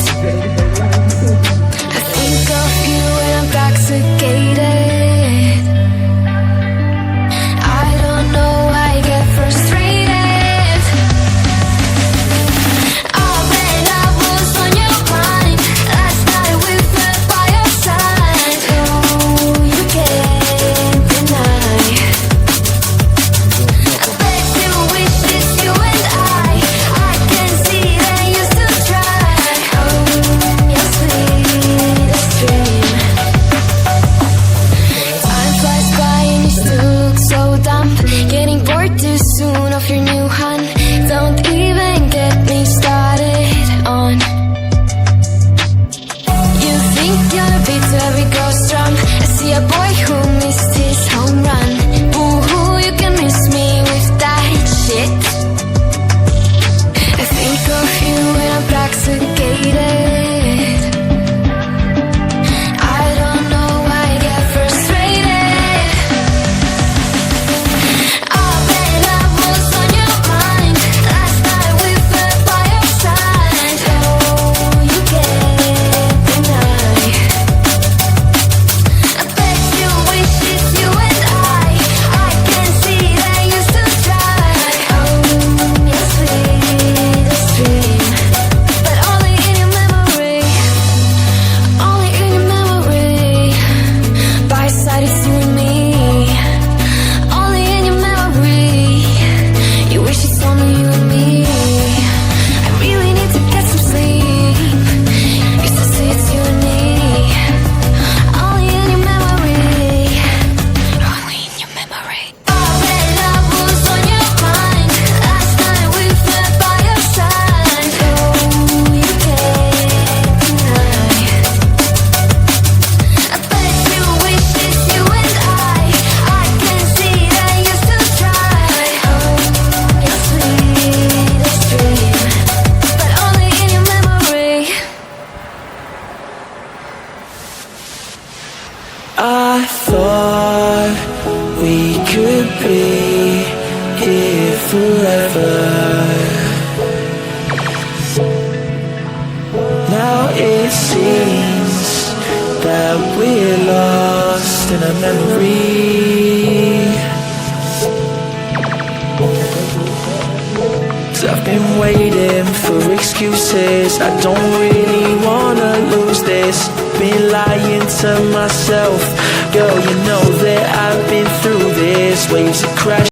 shit. I think of you when I'm intoxicated. I don't know why I get frustrated. Oh, when I was on your mind, last night we fell by your side. Oh, you can't deny. I bet you wish it's you and I can see that you still try. Oh, your sweetest dream. Time flies by and you still look so dumb. Getting bored too soon of your new hun. Don't even get me started on. You think you're a beat to every girl's drum. I see a boy who missed his home run. Boo-hoo, you can miss me with that shit. I think of you when I'm intoxicated. I don't know why I get frustrated. Oh, when I was on your mind, last night we fell by your side. Oh, you can't deny. I bet you wish it's you and I can see that you still try. Oh, your sweetest dream. But only in your memory. Only in your memory. By your side it's you and me. Only in your memory. You wish it's only you and me. I really need to get some sleep. Used to say it's you and me. Only in your memory. Only in your memory. Oh, when I was on your mind, last night we fell by your side. Oh, you can't deny. I bet you wish it's you and I can see that you still try. Oh, your sweetest dream. But only in your memory. I thought we could be here forever. Now it seems that we're lost in a memory. 'Cause I've been waiting for excuses. I don't really wanna lose this. Been lying to myself. Girl, you know that I've been through this. Waves of crash.